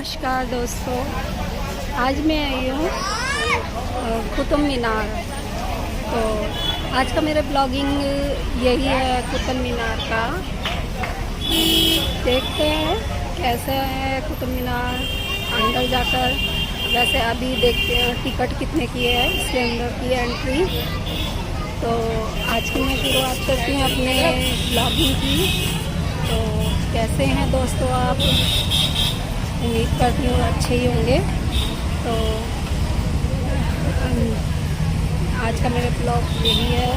नमस्कार दोस्तों, आज मैं आई हूँ कुतुब मीनार। तो आज का मेरा ब्लॉगिंग यही है कुतुब मीनार का। देखते हैं कैसे है कुतुब मीनार अंदर जाकर। वैसे अभी देखते हैं टिकट कितने की है इसके अंदर की एंट्री। तो आज की मैं शुरुआत करती हूँ अपने ब्लॉगिंग की। तो कैसे हैं दोस्तों आप? उम्मीद करती हूँ अच्छे ही होंगे। तो आज का मेरा ब्लॉग यही है।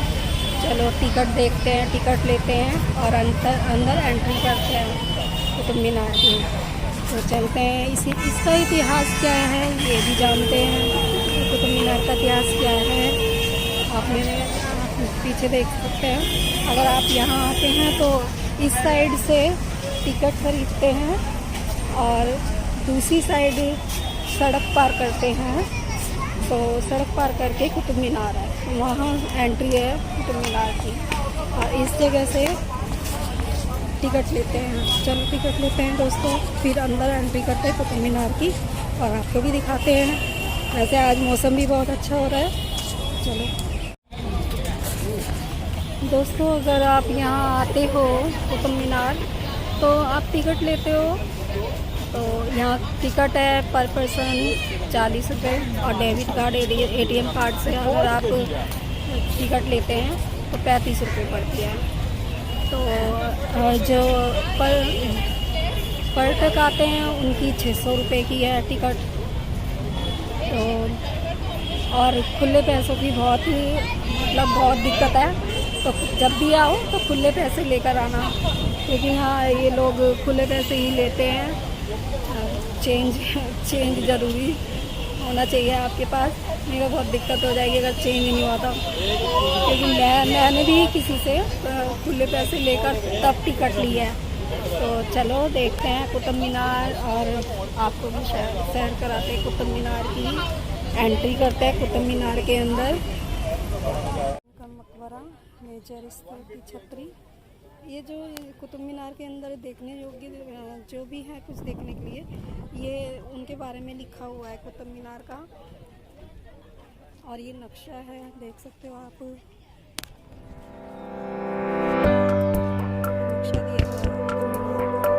चलो टिकट देखते हैं, टिकट लेते हैं और अंदर एंट्री करते हैं कुतुब मीनार की। तो चलते हैं। इसका इतिहास क्या है ये भी जानते हैं। कुतुब मीनार का इतिहास क्या है आप मेरे पीछे देख सकते हैं। अगर आप यहाँ आते हैं तो इस साइड से टिकट खरीदते हैं और दूसरी साइड सड़क पार करते हैं। तो सड़क पार करके कुतुब मीनार है, वहाँ एंट्री है कुतुब मीनार की। और इस जगह से टिकट लेते हैं। चलो टिकट लेते हैं दोस्तों, फिर अंदर एंट्री करते हैं कुतुब मीनार की और आपको भी दिखाते हैं। वैसे आज मौसम भी बहुत अच्छा हो रहा है। चलो दोस्तों, अगर आप यहाँ आते हो कुतुब मीनार तो आप टिकट लेते हो। तो यहाँ टिकट है पर पर्सन 40 रुपये और डेबिट कार्ड ATM कार्ड से अगर आप टिकट लेते हैं तो 35 रुपये पड़ती है। तो जो पर्यटक आते हैं उनकी 600 रुपये की है टिकट। तो और खुले पैसों की बहुत दिक्कत है। तो जब भी आओ तो खुले पैसे लेकर आना, क्योंकि यहाँ ये लोग खुले पैसे ही लेते हैं। चेंज ज़रूरी होना चाहिए आपके पास, नहीं तो बहुत दिक्कत हो जाएगी अगर चेंज नहीं हुआ तो। क्योंकि मैंने भी किसी से खुले पैसे लेकर तब टिकट ली है। तो चलो देखते हैं कुतुब मीनार और आपको भी सैर कराते हैं कुतुब मीनार की। एंट्री करते हैं कुतुब मीनार के अंदर। का मकबरा, मेजर स्थल की छतरी, ये जो कुतुब मीनार के अंदर देखने योग्य जो भी है कुछ देखने के लिए, ये उनके बारे में लिखा हुआ है कुतुब मीनार का। और ये नक्शा है, देख सकते हो आप। नक्शा दिया हुआ है कुतुब मीनार का।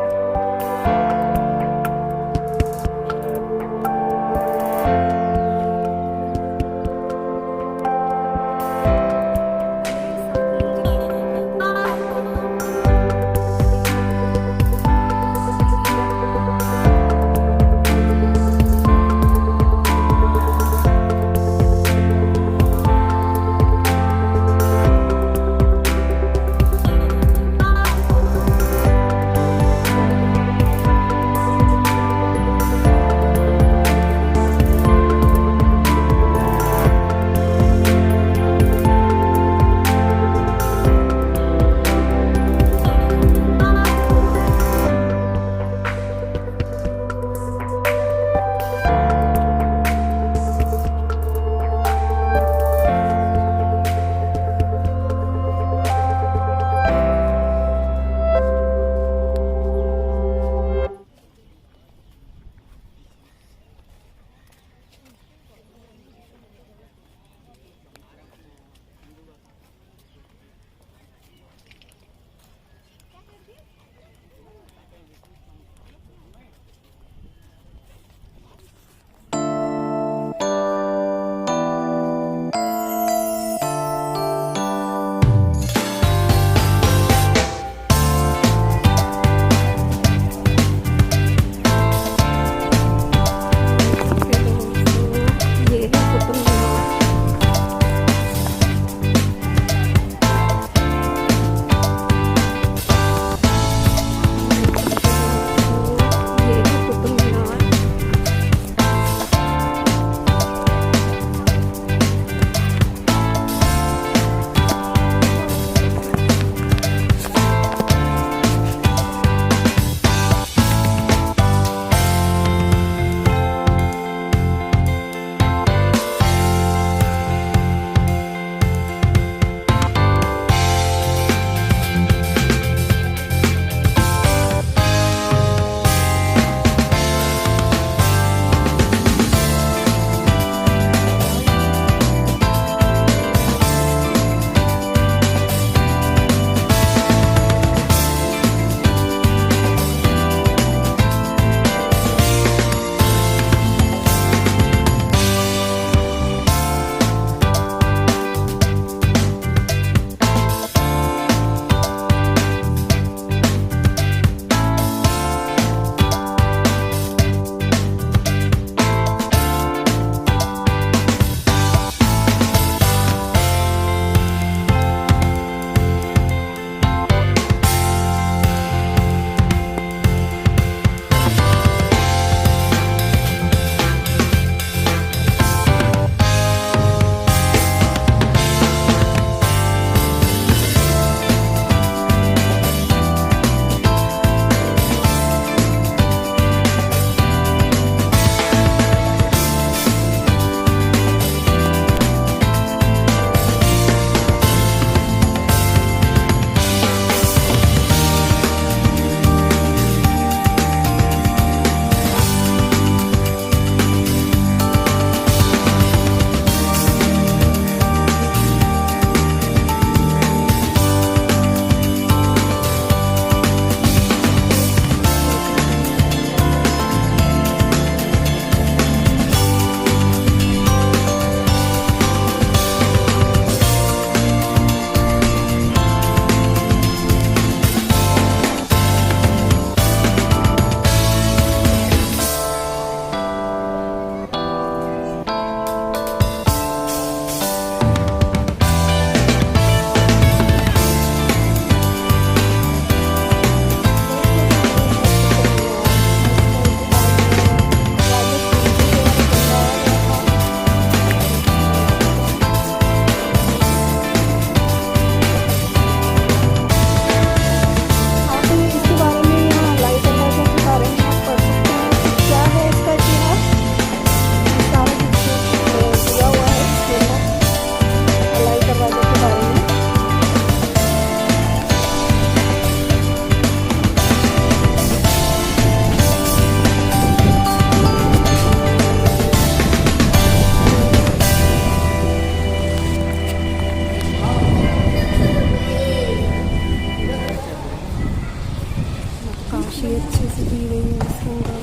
नक्काशी अच्छे से दी गई है इसके अंदर।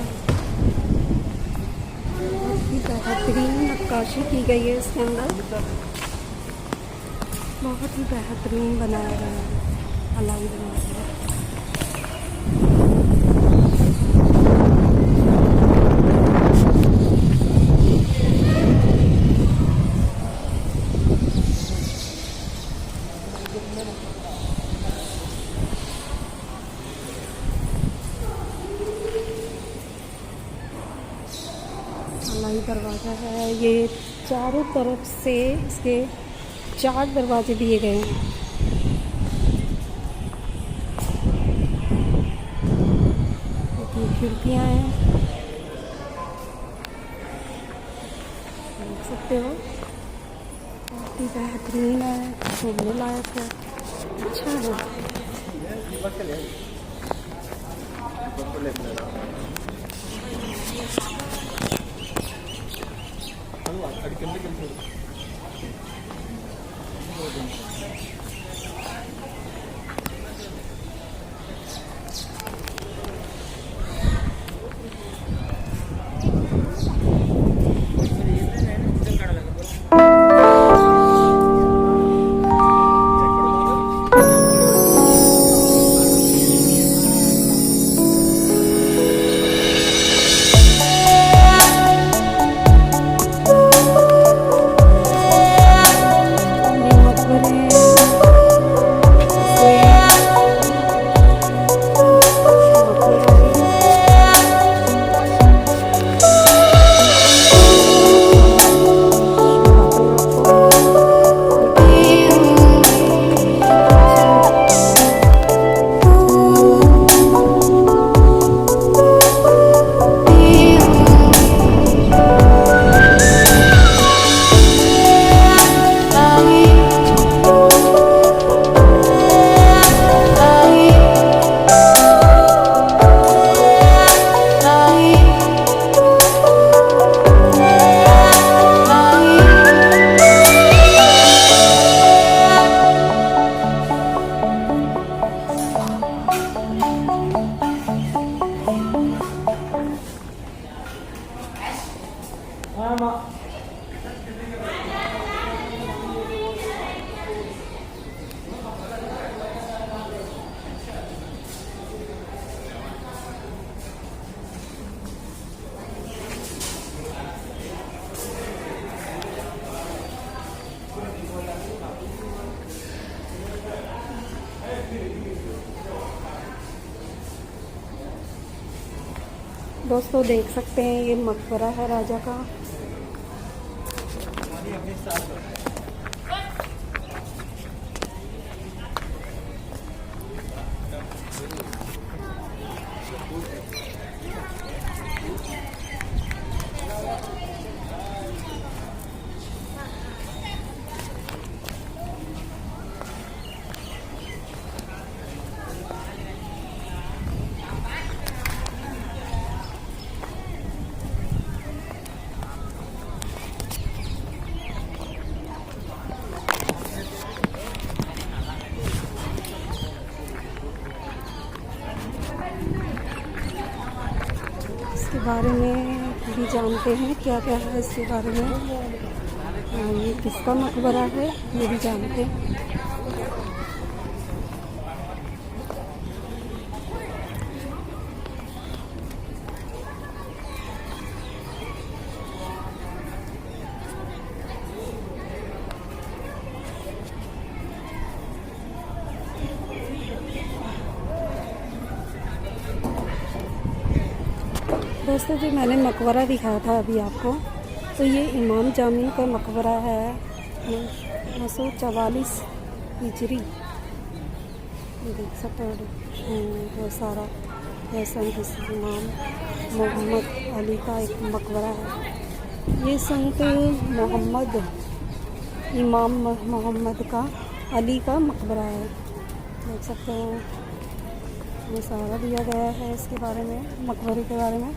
बहुत ही बेहतरीन नक्काशी की गई है इसके अंदर, बहुत ही बेहतरीन बनाया गया है अलाई दरवाजा। अलाई दरवाज़ा है ये, चारों तरफ से इसके 4 दरवाजे दिए गए हैं। इतनी खिड़कियाँ हैं, देख सकते हो, बहुत ही बेहतरीन है, घूमने लायक है, अच्छा है। दोस्तों देख सकते हैं ये मकबरा है राजा का। इसके बारे में भी जानते हैं क्या क्या है इसके बारे में। ये किसका मकबरा है ये भी जानते हैं। दोस्तों जो मैंने मकबरा दिखाया था अभी आपको, तो ये इमाम जामिन का मकबरा है 944 हिजरी। देख सकते हो सारा संत इमाम मोहम्मद अली का एक मकबरा है। ये संत मोहम्मद इमाम मोहम्मद का अली का मकबरा है। देख सकते हो ये सारा दिया गया है इसके बारे में, मकबरे के बारे में।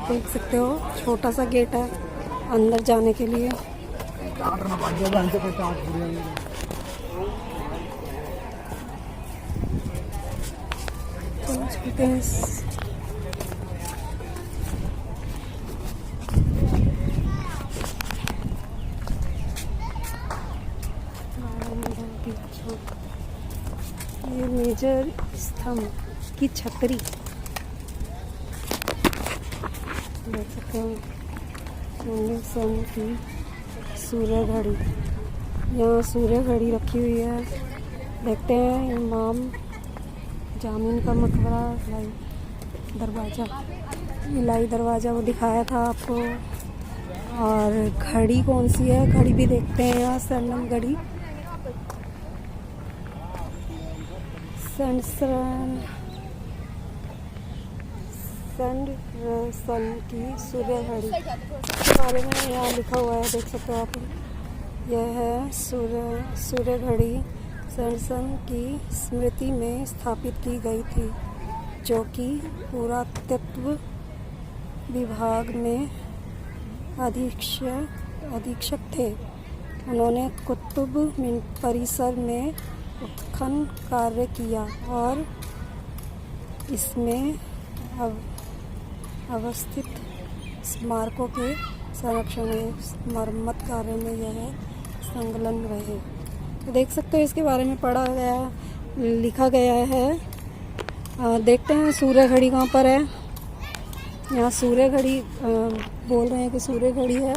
देख सकते हो छोटा सा गेट है अंदर जाने के लिए। चलते हैं। ये मेजर स्तंभ की छतरी देख सकते हो। सन की सूर्य घड़ी, यहाँ सूर्य घड़ी रखी हुई है। देखते हैं इमाम जामिन का मकबरा दरवाज़ा, इलाही दरवाज़ा वो दिखाया था आपको। और घड़ी कौन सी है, घड़ी भी देखते हैं यहाँ। स्वर्णम घड़ी, सन की सूर्य घड़ी के बारे में यहाँ लिखा हुआ है, देख सकते हो आप। यह है सूर्य घड़ी सन की स्मृति में स्थापित की गई थी, जो कि पुरातत्व विभाग में अधीक्षक थे। उन्होंने कुतुब परिसर में उत्खनन कार्य किया और इसमें अवस्थित स्मारकों के संरक्षण मरम्मत कार्य में यह संलग्न रहे। तो देख सकते हो इसके बारे में पढ़ा गया, लिखा गया है। देखते हैं सूर्य घड़ी कहाँ पर है। यहाँ सूर्य घड़ी बोल रहे हैं कि सूर्य घड़ी है।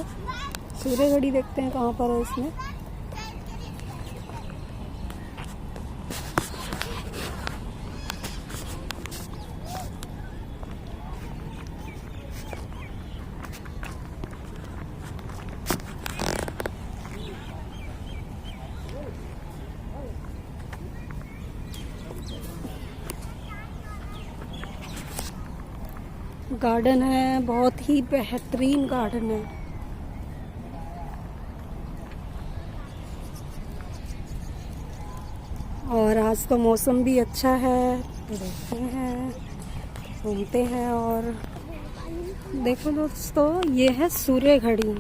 सूर्य घड़ी देखते हैं कहाँ पर है इसमें। गार्डन है, बहुत ही बेहतरीन गार्डन है। और आज तो मौसम भी अच्छा है, तो देखते हैं, घूमते हैं। और देखो दोस्तों, ये है सूर्य घड़ी।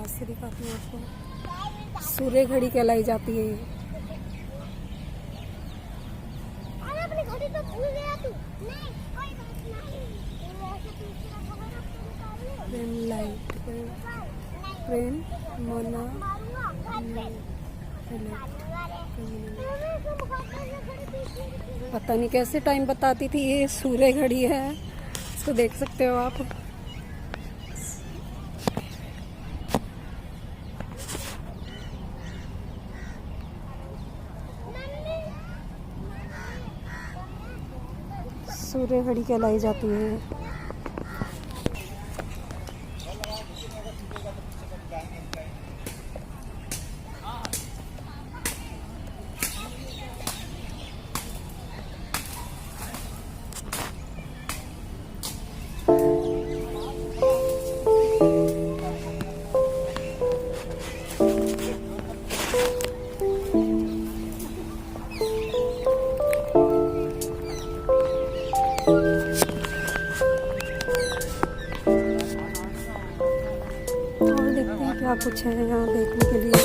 से दिखाती हूँ आपको। सूर्य घड़ी कहलाई जाती है। पता नहीं कैसे टाइम बताती थी, ये सूर्य घड़ी है, इसको देख सकते हो आप। सूर्य घड़ी कहलाई जाती है। क्या कुछ है यहाँ देखने के लिए।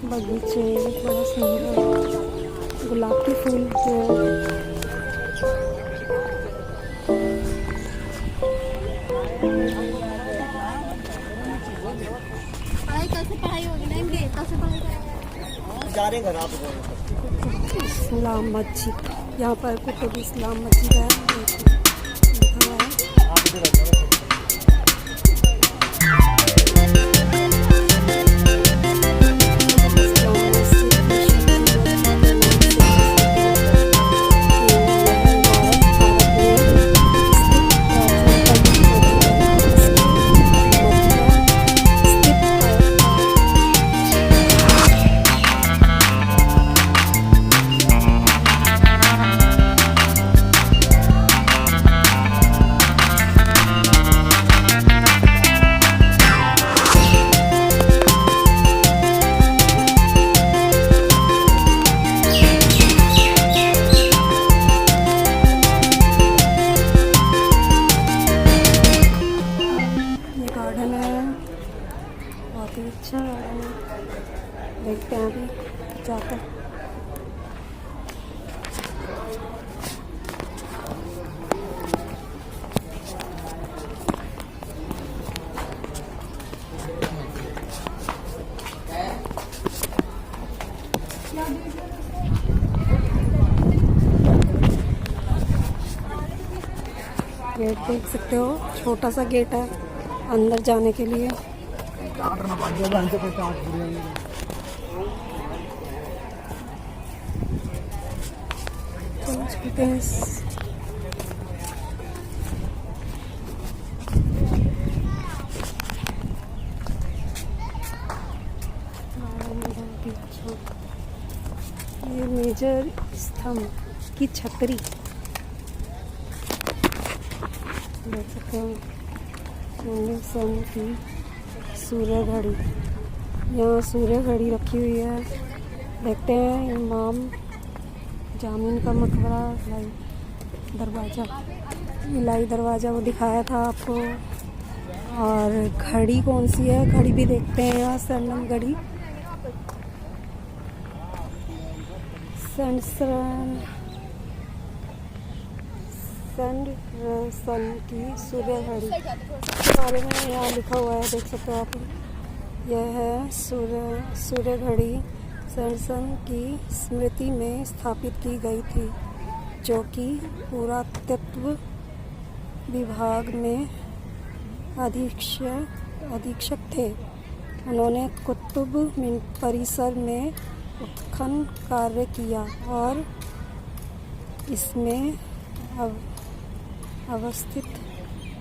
बगीचे बड़ा सुंदर गुलाब के फूल के जा रहे घर आप इस्लाम मस्जिद, यहाँ पर कुतुब इस्लाम मस्जिद है, लिखा हुआ है। आप इधर आ जाओ। अच्छा देखते हैं अभी जाकर। गेट देख सकते हो, छोटा सा गेट है अंदर जाने के लिए। ये मेजर स्तंभ की छतरी देख सकते हो। सन की सूर्य घड़ी, यहाँ सूर्य घड़ी रखी हुई है। देखते हैं इमाम जामिन का मकबरा, दरवाज़ा, इलाही दरवाज़ा वो दिखाया था आपको। और घड़ी कौन सी है, घड़ी भी देखते हैं यहाँ। स्वर्णम घड़ी, सन की सूर्य घड़ी के बारे में यहाँ लिखा हुआ है, देख सकते हो आप। यह है सूर्य घड़ी सन की स्मृति में स्थापित की गई थी, जो कि पुरातत्व विभाग में अधीक्षक थे। उन्होंने कुतुब परिसर में उत्खनन कार्य किया और इसमें अवस्थित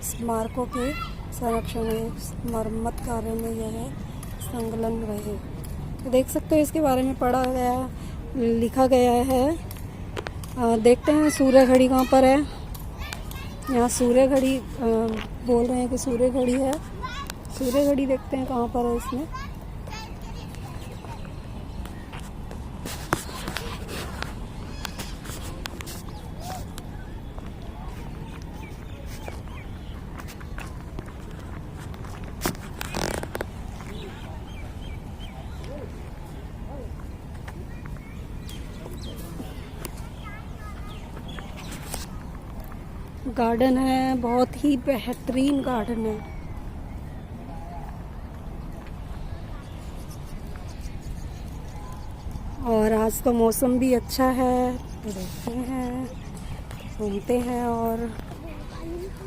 स्मारकों के संरक्षण एवं मरम्मत कार्य में यह संलग्न रहे। तो देख सकते हो इसके बारे में पढ़ा गया, लिखा गया है। देखते हैं सूर्य घड़ी कहाँ पर है। यहाँ सूर्य घड़ी बोल रहे हैं कि सूर्य घड़ी है। सूर्य घड़ी देखते हैं कहाँ पर है इसमें। गार्डन है, बहुत ही बेहतरीन गार्डन है। और आज का मौसम भी अच्छा है, तो देखते हैं, घूमते हैं। और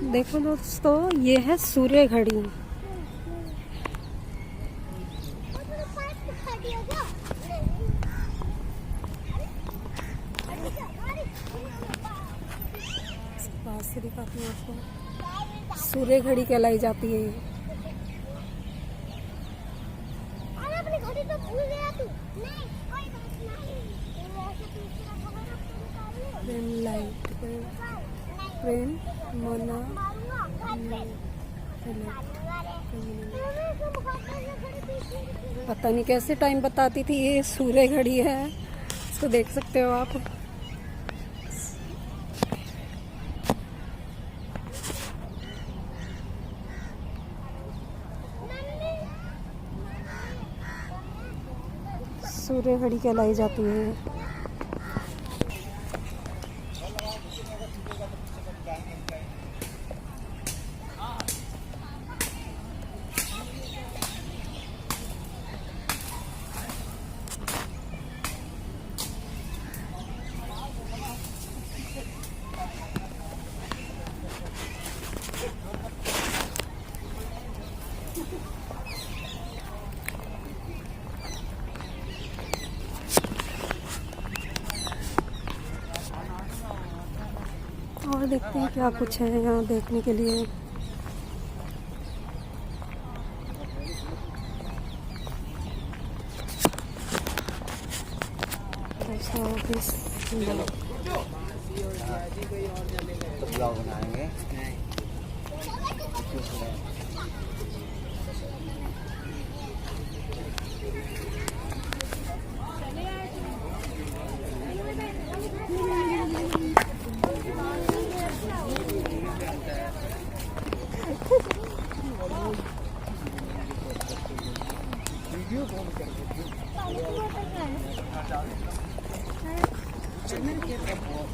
देखो दोस्तों, ये है सूर्य घड़ी। से दिखाती हूँ आपको। सूर्य घड़ी कहलाई जाती है ये। पता नहीं कैसे टाइम बताती थी, ये सूर्य घड़ी है, इसको देख सकते हो आप। सूर्य घड़ी कहलाई जाती है। देखते हैं क्या कुछ है यहाँ देखने के लिए। तो ब्लॉग बनाएंगे।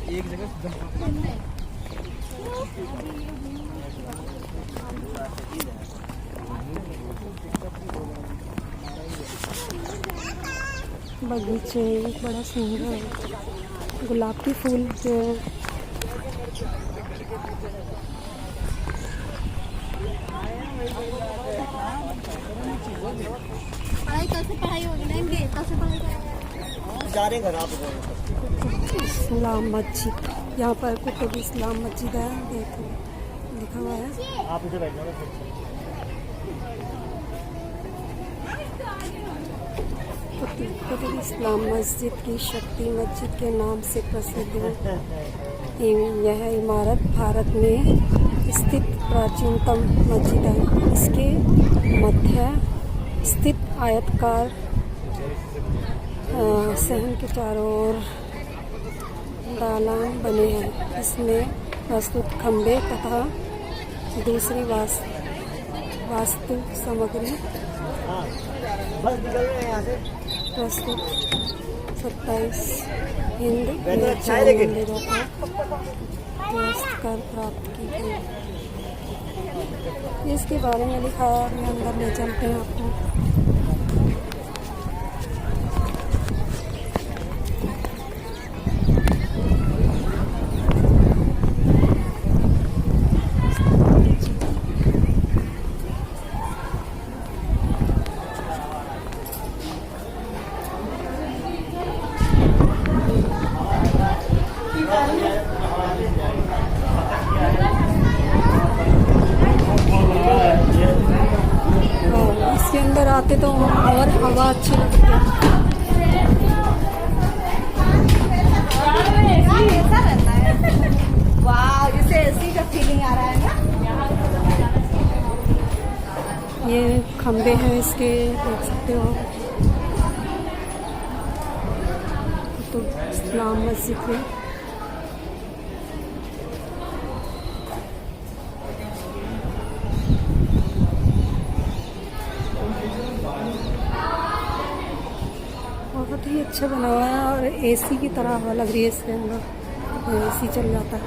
एक जगह बगीचे बड़ा सुंदर है, गुलाब के फूल जो है। जा रहे घर आप। इस्लाम मस्जिद, यहाँ पर कुतुब इस्लाम मस्जिद है, देखो लिखा हुआ है। आप इधर बैठना। कुतुब इस्लाम मस्जिद की शक्ति मस्जिद के नाम से प्रसिद्ध है। यह इमारत भारत में स्थित प्राचीनतम मस्जिद है। इसके मध्य स्थित आयताकार सहन के चारों ओर दालान बने हैं। इसमें प्रस्तुत खंभे तथा दूसरी वास्तु सामग्री बस निकल रहे हैं यहाँ से। प्रस्तुत 27 हिंद अच्छा है लेकिन मंदिरों को ध्वस्त कर प्राप्त की गई। इसके बारे में लिखा है, अभी अंदर ले चलते हैं आपको। इसके अंदर आते तो और हवा अच्छी लगती है। वाह, जैसे एसी का फीलिंग आ रहा है ना। ये खंबे हैं इसके, देख सकते हो। तो इस्लाम मस्जिद में बहुत ही अच्छा बना हुआ है और एसी की तरह हवा लग रही है इसके अंदर। एसी चल जाता है।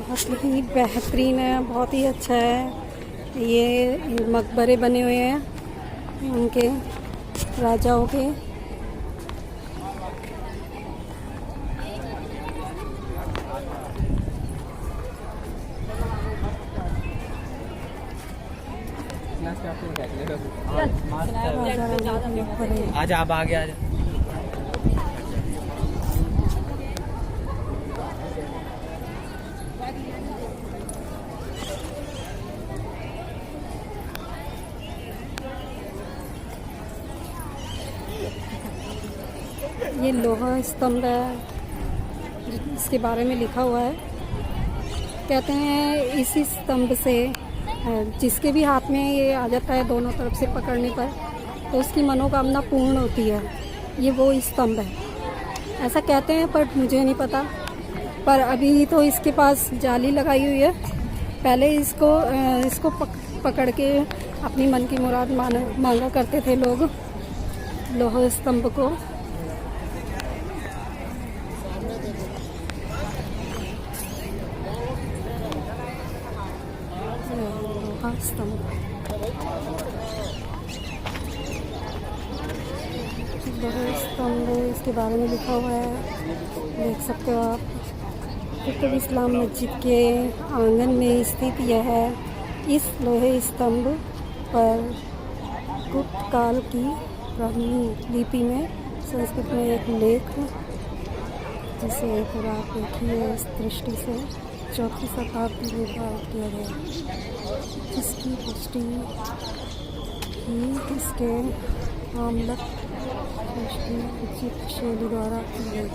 बहुत ही बेहतरीन है, बहुत ही अच्छा है। ये मकबरे बने हुए हैं उनके राजाओं के। आज आप आगे आ जाओ। ये लोहा स्तंभ है, इसके बारे में लिखा हुआ है। कहते हैं इसी स्तंभ से जिसके भी हाथ में ये आ जाता है दोनों तरफ से पकड़ने पर, तो उसकी मनोकामना पूर्ण होती है। ये वो स्तंभ है, ऐसा कहते हैं, पर मुझे नहीं पता। पर अभी तो इसके पास जाली लगाई हुई है। पहले इसको पकड़ के अपनी मन की मुराद मांगा करते थे लोग लोहा स्तंभ को। लोहा स्तंभ, लोहा स्तंभ, इसके बारे में लिखा हुआ है, देख सकते हो आप। कुतुब इस्लाम मस्जिद के आंगन में स्थित यह है। इस लोहे स्तंभ पर गुप्त काल की ब्राह्मी लिपि में संस्कृत में एक लेख, जिसे पूरा आप देखिए इस दृष्टि से, 4वीं शताब्दी में पाठ किया गया, जिसकी पुष्टि ही इसके आमलक दृष्टि उचित शैली द्वारा की गई।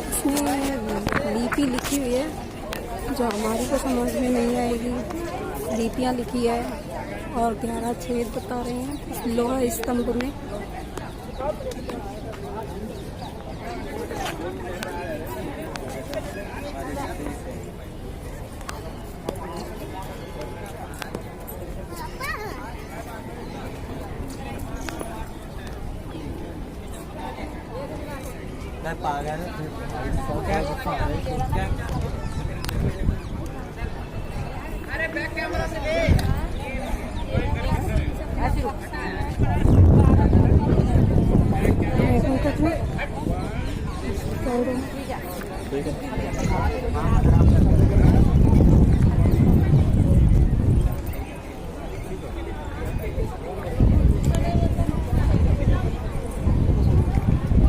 इसमें लिपि लिखी हुई है जो हमारी को समझ में नहीं आएगी। लिपियाँ लिखी है और गहरा छेद बता रहे हैं इस लोहा स्तंभ में। अरे बैक कैमरा से ले।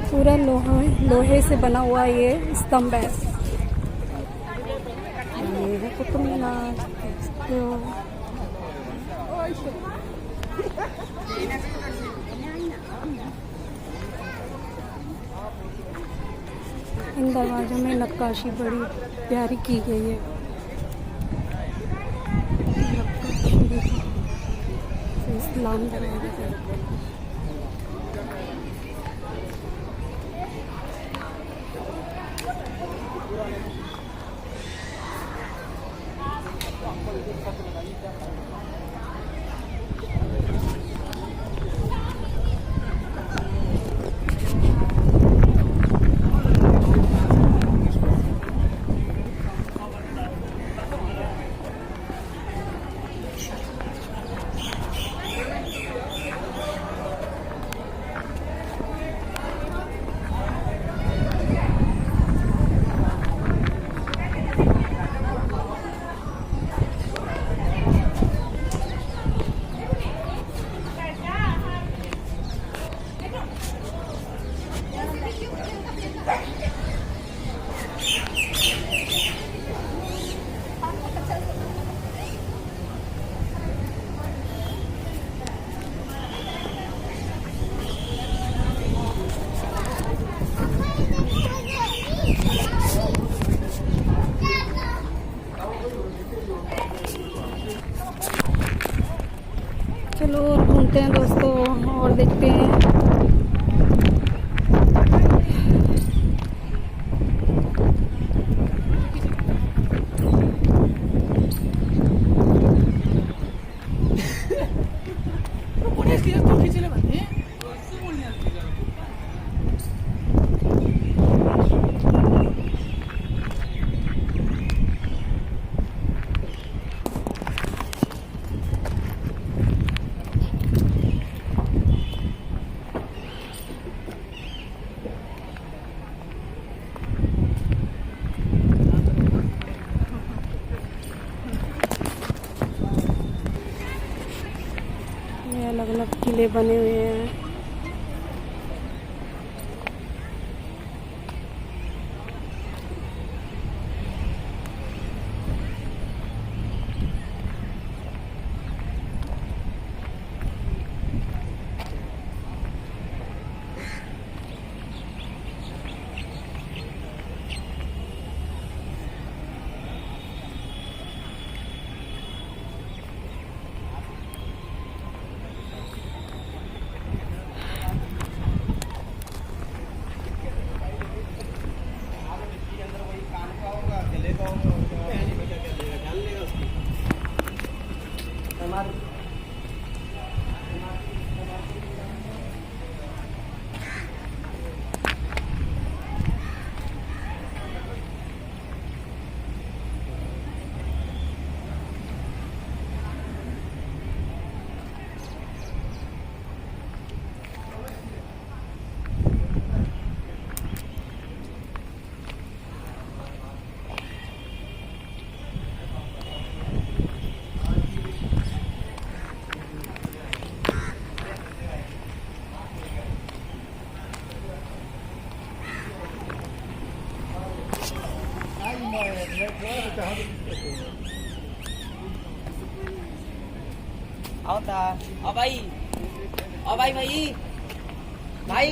पूरा लोहे से बना हुआ ये स्तंभ है। ये है कुतुब मीनार, जो इन दरवाजों में नक्काशी बड़ी प्यारी की गई है। इस्लाम दरवाजे चलो और घूमते हैं दोस्तों और देखते हैं। अलग अलग किले बने हुए हैं। आओ ता ओ भाई भाई भाई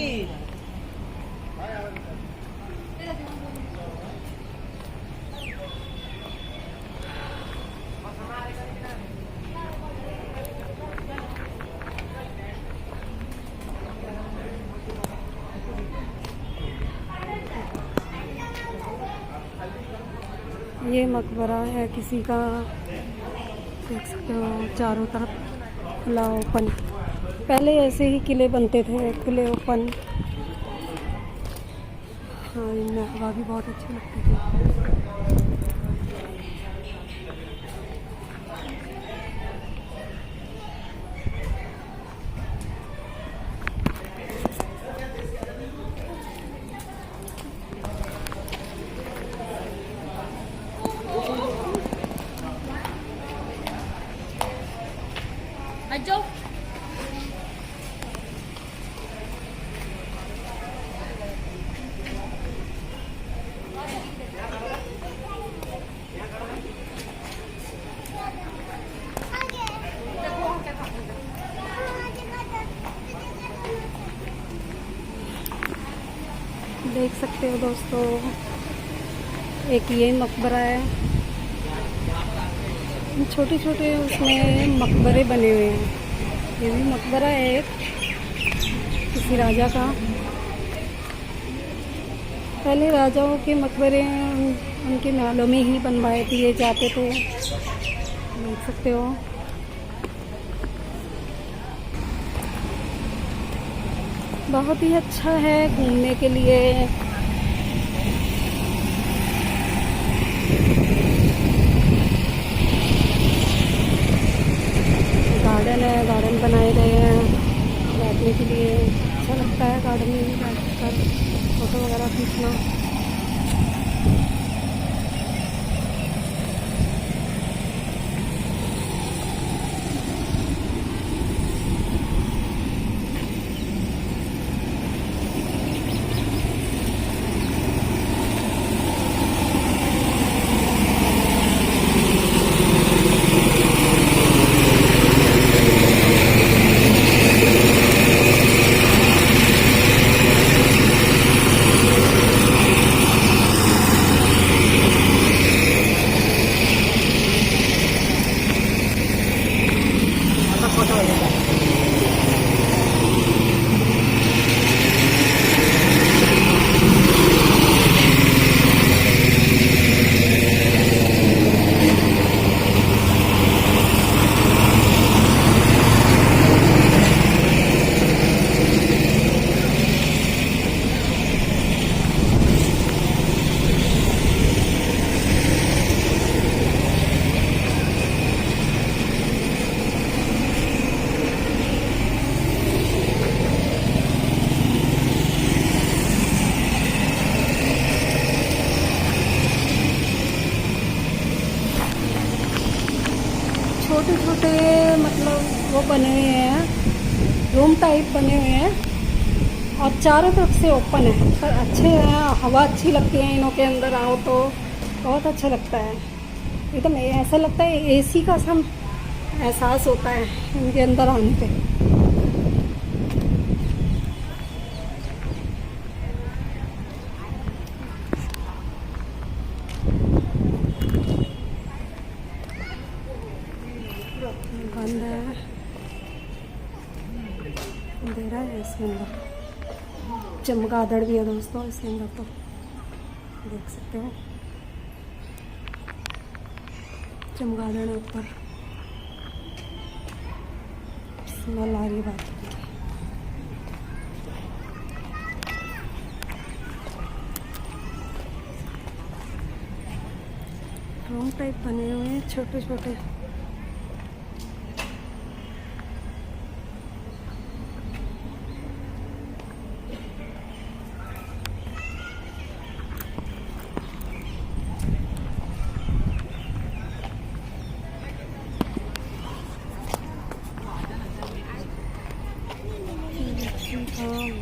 ये मकबरा है किसी का, देख सकते हो चारों तरफ खुला ओपन। पहले ऐसे ही किले बनते थे, खुले ओपन। हाँ, इनमें हवा भी बहुत अच्छी लगती थी। अज्जो देख सकते हो दोस्तों, एक ये मकबरा है। छोटे छोटे उसमें मकबरे बने हुए हैं। ये भी मकबरा है एक किसी राजा का। पहले राजाओं के मकबरे उनके महलों में ही बनवाए दिए जाते थे, देख सकते हो। बहुत ही अच्छा है घूमने के लिए। गार्डन है, गार्डन बनाए गए हैं बैठने के लिए। अच्छा लगता है गार्डन में बैठकर फोटो वगैरह खींचना। छोटे छोटे मतलब वो बने हुए हैं, रूम टाइप बने हुए हैं और चारों तरफ से ओपन है। पर अच्छे हैं, हवा अच्छी लगती है इनों के अंदर आओ तो बहुत अच्छा लगता है। एकदम ऐसा लगता है एसी का सा एहसास होता है इनके अंदर आने पे। बंद है, अंधेरा है इसके अंदर। चमगादड़ भी है दोस्तों इसके अंदर, तो देख सकते हो चमगादड़ है ऊपर। स्मेल आ रही बात की। रूम टाइप बने हुए हैं छोटे छोटे।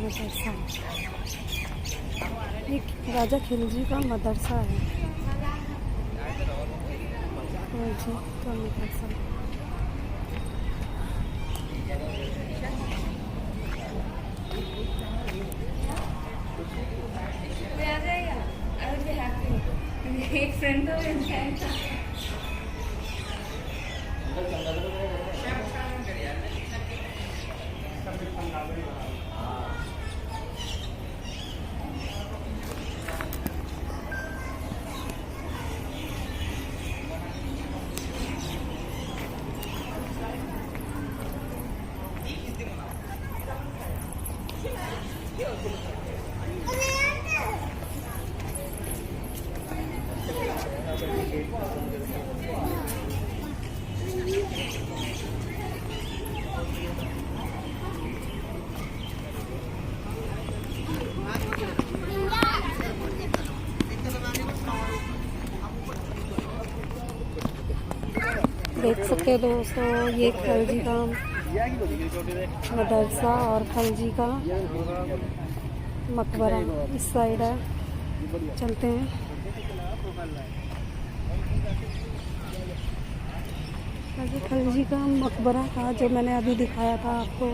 मदरसा, एक राजा खिलजी का मदरसा है। जी तो मैं कर सकती हूँ। आ जाएगा। I would be happy. एक फ्रेंड तो है। देख सकते हो दोस्तों, ये खलजी का मदरसा और खलजी का मकबरा इस साइड है। चलते हैं। ये खलजी का मकबरा था जो मैंने अभी दिखाया था आपको।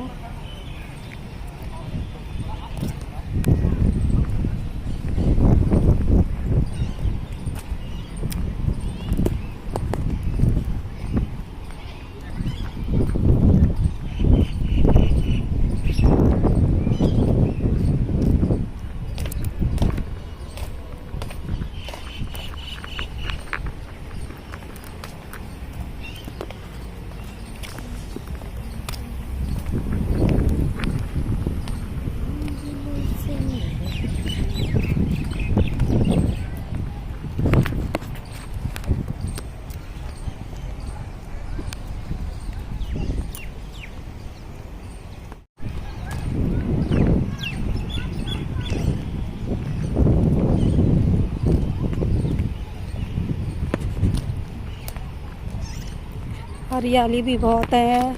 हरियाली भी बहुत है,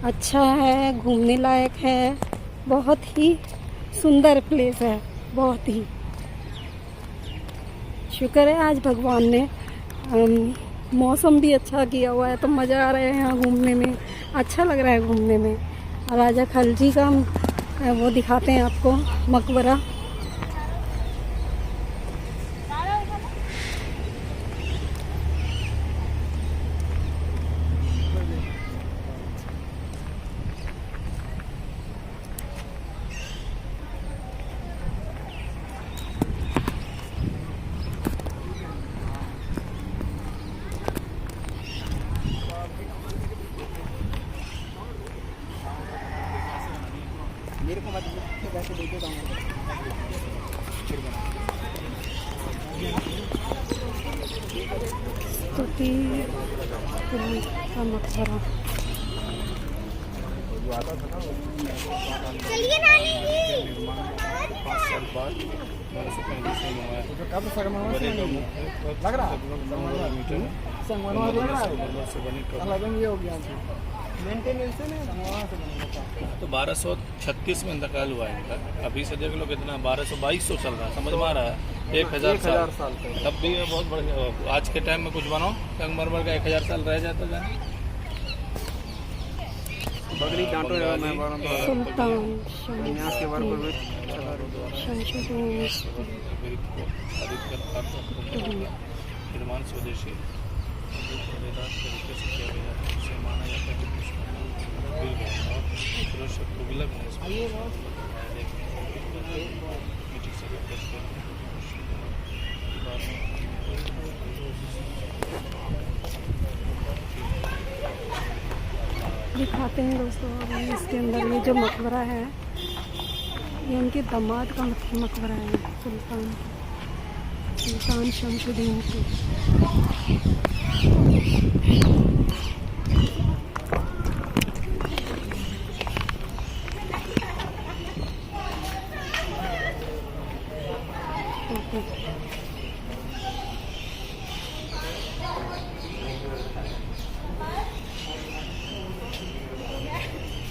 अच्छा है, घूमने लायक है, बहुत ही सुंदर प्लेस है, बहुत ही। शुक्र है आज भगवान ने मौसम भी अच्छा किया हुआ है तो मज़ा आ रहा है यहाँ घूमने में, अच्छा लग रहा है घूमने में। राजा खलजी का वो दिखाते हैं आपको मकबरा। मेरे को वैसे देखे स्तुति का मकबरा। चलिए नानी जी। 5 साल बाद 1935 में बनवाया था। कब संगमरमर से लग रहा है संगमरमर से बनी ये हो गया मेंटेनेंस है ना तो 1236 में इंतकाल हुआ है इनका। अभी से देख लो कितना 1200-2200 चल रहा है, समझ में आ रहा है। 1000 साल तब भी बहुत बढ़िया। आज के टाइम में कुछ बनाओ संगमरमर का 1000 साल रह जाता जाए। बगरी डांटो सुल्तान के बारे में शमशुद्दीन निर्माण स्वदेशी तरीके से किया गया है। इसे माना जाता है कि शत्रु विलग दिखाते हैं दोस्तों। इसके अंदर ये जो मकबरा है ये उनके दामाद का मकबरा है, सुल्तान शमशुद्दीन की।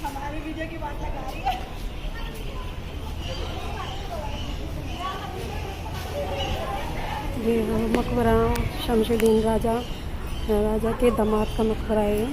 हमारी वीडियो की बात लगा रही है। ये मकबरा शमशुद्दीन राजा राजा के दामाद का मकबरा है ये।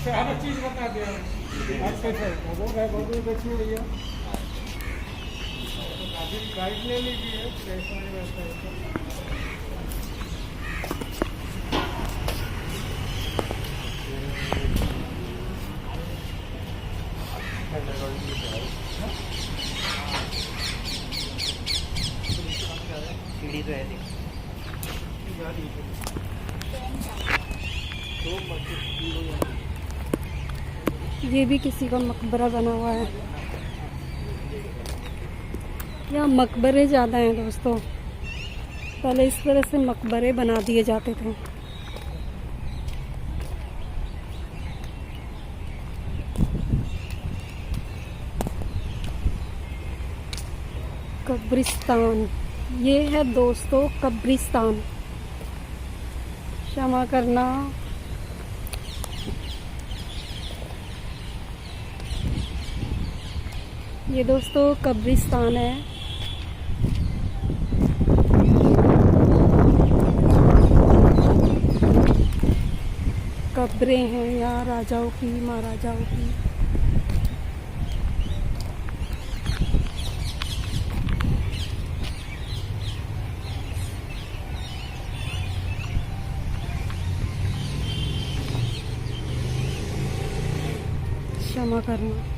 हर चीज बता दिया वो है बहुत देखिए भैया अभी गाइड ले लीजिए फ्रेश वाली व्यवस्था सीढ़ी तो है ये भी किसी का मकबरा बना हुआ है। यहाँ मकबरे ज़्यादा हैं दोस्तों, पहले इस तरह से मकबरे बना दिए जाते थे। कब्रिस्तान, ये है दोस्तों कब्रिस्तान, क्षमा करना। ये दोस्तों कब्रिस्तान है। कब्रें हैं यहाँ राजाओं की, महाराजाओं की। क्षमा करना।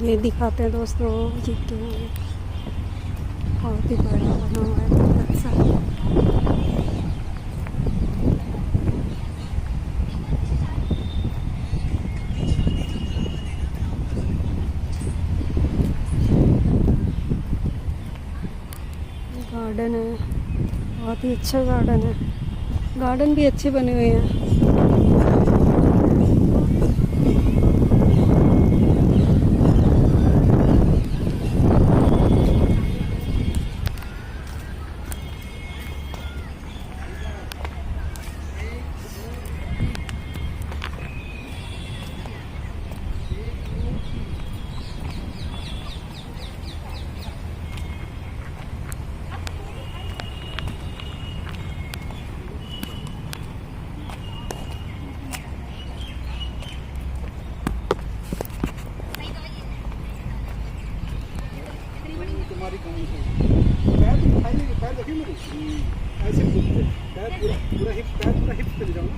ये दिखाते हैं दोस्तों जी के बहुत ही बड़ा बना हुआ है, बहुत अच्छा। गार्डन है, बहुत ही अच्छा गार्डन है। गार्डन भी अच्छे बने हुए हैं। तुम्हारी कमी है पैर देखिए मेरे ऐसे घूमते पैर पूरा हिप चले जाओ ना।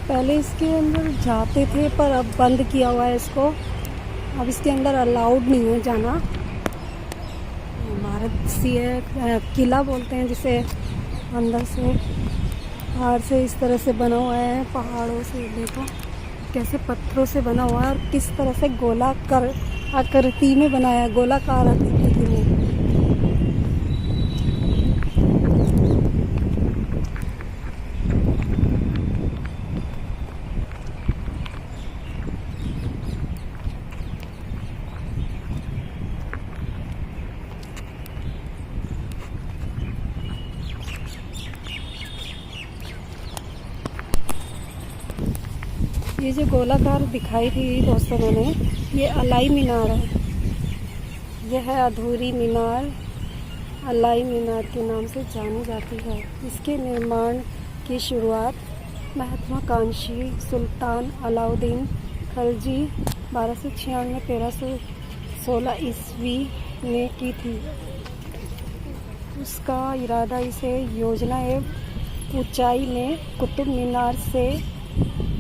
पहले इसके अंदर जाते थे पर अब बंद किया हुआ है इसको। अब इसके अंदर अलाउड नहीं है जाना। इमारत सी है, किला बोलते हैं जिसे, अंदर से बाहर से इस तरह से बना हुआ है पहाड़ों से। देखो कैसे पत्थरों से बना हुआ है और किस तरह से गोलाकार आकृति में बनाया है, गोलाकार आकृति में। ये जो गोलाकार दिखाई थी दोस्तों मैंने, ये अलाई मीनार है। यह है अधूरी मीनार, अलाई मीनार के नाम से जानी जाती है। इसके निर्माण की शुरुआत महत्वाकांक्षी सुल्तान अलाउद्दीन खिलजी 1296-1316 ईस्वी ने की थी। उसका इरादा इसे योजना एवं ऊंचाई में कुतुब मीनार से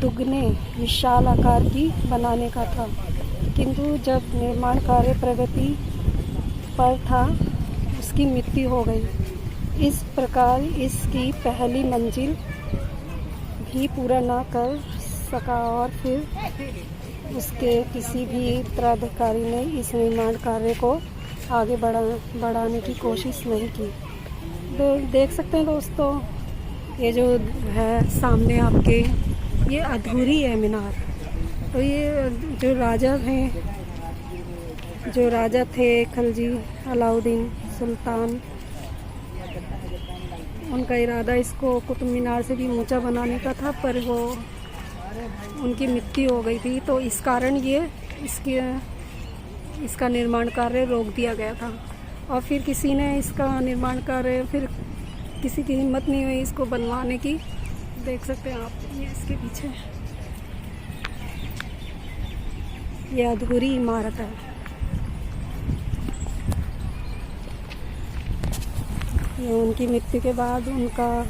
दुगने विशाल आकार की बनाने का था, किंतु जब निर्माण कार्य प्रगति पर था उसकी मृत्यु हो गई। इस प्रकार इसकी पहली मंजिल भी पूरा ना कर सका और फिर उसके किसी भी उत्तराधिकारी ने इस निर्माण कार्य को आगे बढ़ाने की कोशिश नहीं की। तो देख सकते हैं दोस्तों, ये जो है सामने आपके, ये अधूरी है मीनार। तो ये जो राजा थे खिलजी अलाउद्दीन सुल्तान, उनका इरादा इसको कुतुब मीनार से भी ऊंचा बनाने का था, पर वो उनकी मृत्यु हो गई थी। तो इस कारण ये इसका निर्माण कार्य रोक दिया गया था। और फिर किसी ने इसका निर्माण कार्य, फिर किसी की हिम्मत नहीं हुई इसको बनवाने की। देख सकते हैं आप, ये इसके पीछे ये अधूरी इमारत है। ये उनकी मृत्यु के बाद उनका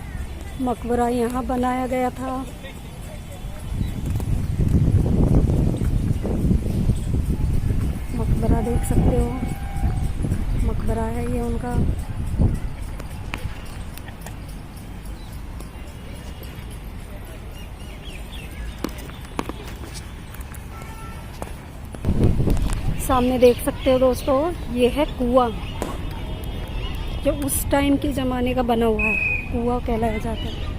मकबरा यहाँ बनाया गया था। मकबरा देख सकते हो, मकबरा है ये उनका। सामने देख सकते हो दोस्तों, ये है कुआं, जो उस टाइम के ज़माने का बना हुआ है, कुआं कहलाया जाता है।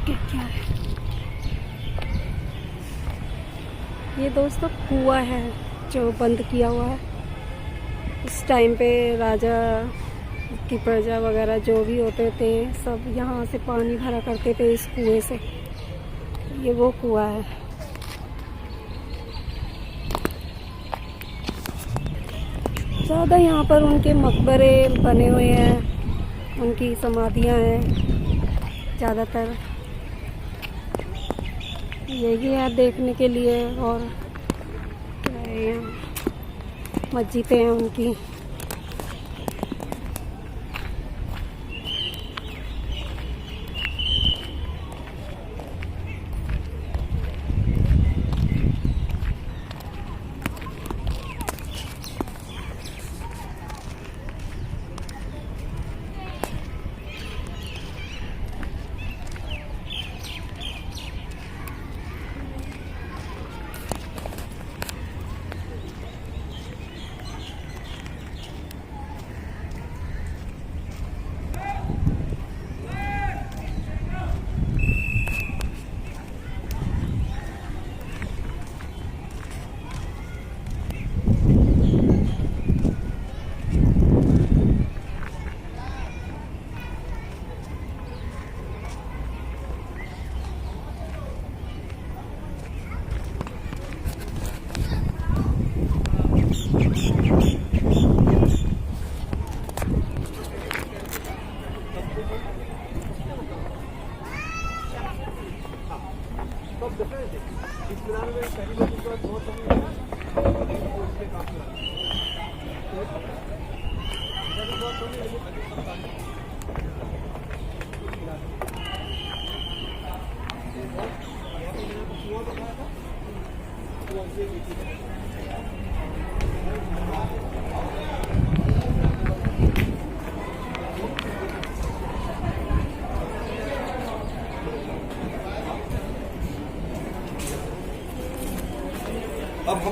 क्या है ये दोस्तों? कुआं है जो बंद किया हुआ है। इस टाइम पे राजा की प्रजा वगैरह जो भी होते थे सब यहाँ से पानी भरा करते थे इस कुएं से। ये वो कुआं है। ज़्यादा यहाँ पर उनके मकबरे बने हुए हैं, उनकी समाधियाँ हैं ज़्यादातर। यही है देखने के लिए। और क्या है, यहाँ मस्जिदें हैं उनकी।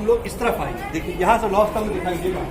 हम लोग इस तरफ आएंगे। देखिए यहाँ से लॉस्ट टाउन दिखाई देगा।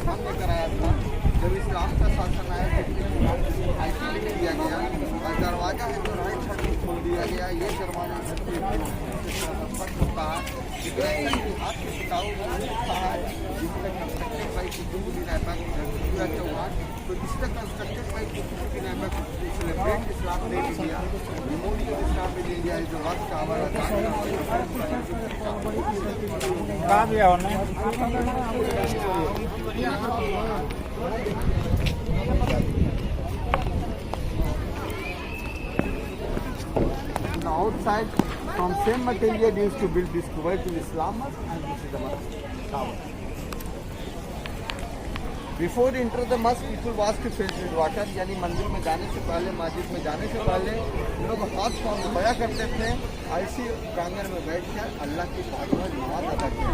हमने कराया था जब इस्लाम का शासन आया दिया गया और दरवाजा है जो राइट साइड में खोल दिया गया। ये दरवाजा होता है हाथ से टिकाऊ होता है जिसमें कंस्ट्रक्टेड बाई कुतुबुद्दीन ऐबक चौहान। तो जिसमें constructed by Qutubuddin Aibak celebrate Islam दे दिया, मेमोरियल इस्लाम में दे दिया जो वक्त का हमारा कहाँ भी आओ ना outside from same material used to build this Kuwaitul Islam Mosque, and this is the mosque tower. Before they enter the mosque, people wash to face with water, यानी मंदिर में जाने से पहले, मस्जिद में जाने से पहले लोग हाथ पाँव धोया करते थे। ऐसी प्रांगण में बैठ कर अल्लाह की बात नमाज अदा किया।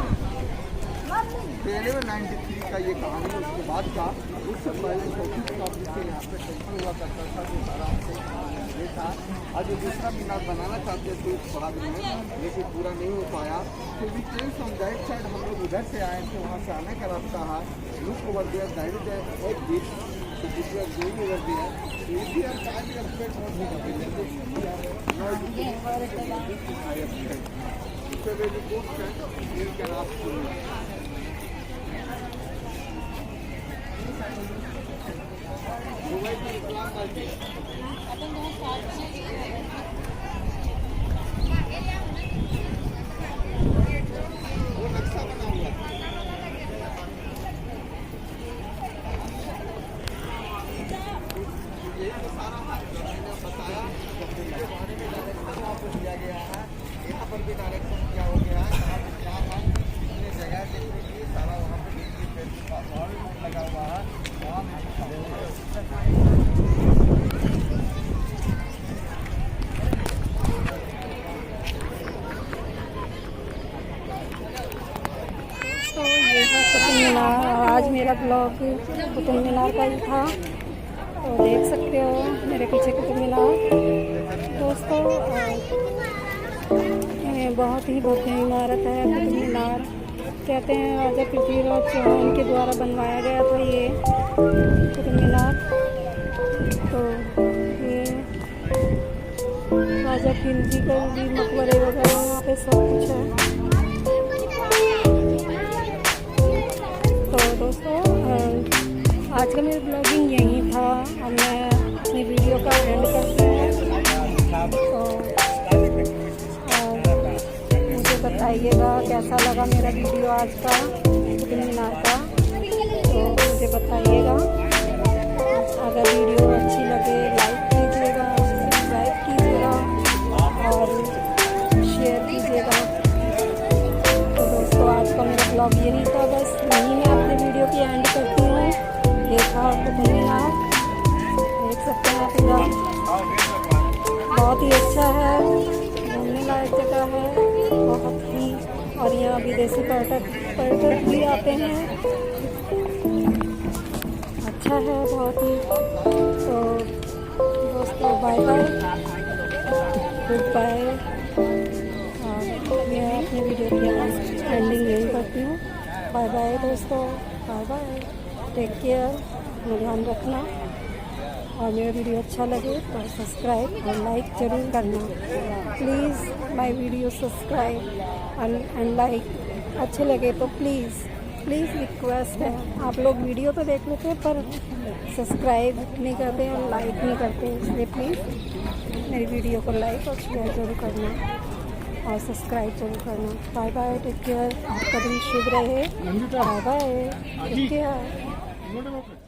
पहले में 93 का ये कहानी, उसके बाद का उससे पहले जिससे यहाँ पे टेम्पल हुआ करता था जो सारा ये था। और जो दूसरा मीनार बनाना चाहते थे बाद में, लेकिन पूरा नहीं हो पाया। तो we came from that side, हम लोग उधर से आए थे, वहाँ से आने का रास्ता है। लुक ओवर देयर गाइडेड एक बीच तो दूसरा गोइंग ओवर देयर इसी और काफी अपडेट हो गया। So when you go front, you can ask for me. वो नक्शा बना हुआ ये तो सारा मैंने बताया इसके बारे में डायरेक्शन आपको दिया गया है। यहाँ पर भी डायरेक्शन क्या हो गया है, यहाँ पे क्या है, कितने जगह देखने के लिए सारा वहाँ पे लगा हुआ है। वहाँ ब्लॉग कुतुब मीनार का ही था। तो देख सकते हो मेरे पीछे कुतुब मीनार। दोस्तों ये बहुत ही भव्य इमारत है कुतुब मीनार। कहते हैं राजा पृथ्वीराज चौहान के द्वारा बनवाया गया था ये कुतुब मीनार। तो ये राजा खिलजी का भी मकबरे वगैरह यहाँ पे सब कुछ है। तो दोस्तों आज का मेरा ब्लॉगिंग यही था। अब मैं अपनी वीडियो का एंड करते हैं। तो मुझे बताइएगा कैसा लगा मेरा वीडियो आज का कुतुब मीनार का। तो मुझे बताइएगा, अगर वीडियो अच्छी लगे लाइक कीजिएगा, सब्सक्राइब कीजिएगा और शेयर कीजिएगा। तो दोस्तों आज का मेरा ब्लॉग यही था, बस यही मैं अपने वीडियो की एंड करती हूँ। देखा कुतुब मीनार देख सकते हैं पूरा, बहुत ही अच्छा है, घूमने लायक जगह है बहुत ही। और यहाँ विदेशी पर्यटक भी आते हैं, अच्छा है बहुत ही। तो दोस्तों बाय बाय, गुड बाय। मैं अपनी वीडियो की एंडिंग यही करती हूँ। बाय बाय दोस्तों, बाय बाय, टेक केयर, अपना ध्यान रखना। और मेरा वीडियो अच्छा लगे तो सब्सक्राइब और लाइक ज़रूर करना। Please my video subscribe and like. अच्छे लगे तो प्लीज़ रिक्वेस्ट है, आप लोग वीडियो तो देख लेते हैं पर सब्सक्राइब नहीं करते और लाइक नहीं करते, इसलिए प्लीज़ मेरी वीडियो को लाइक और शेयर ज़रूर करना और सब्सक्राइब जरूर करना। बाय बाय, टेक केयर, आपका दिन शुभ रहे। Bye bye, take care.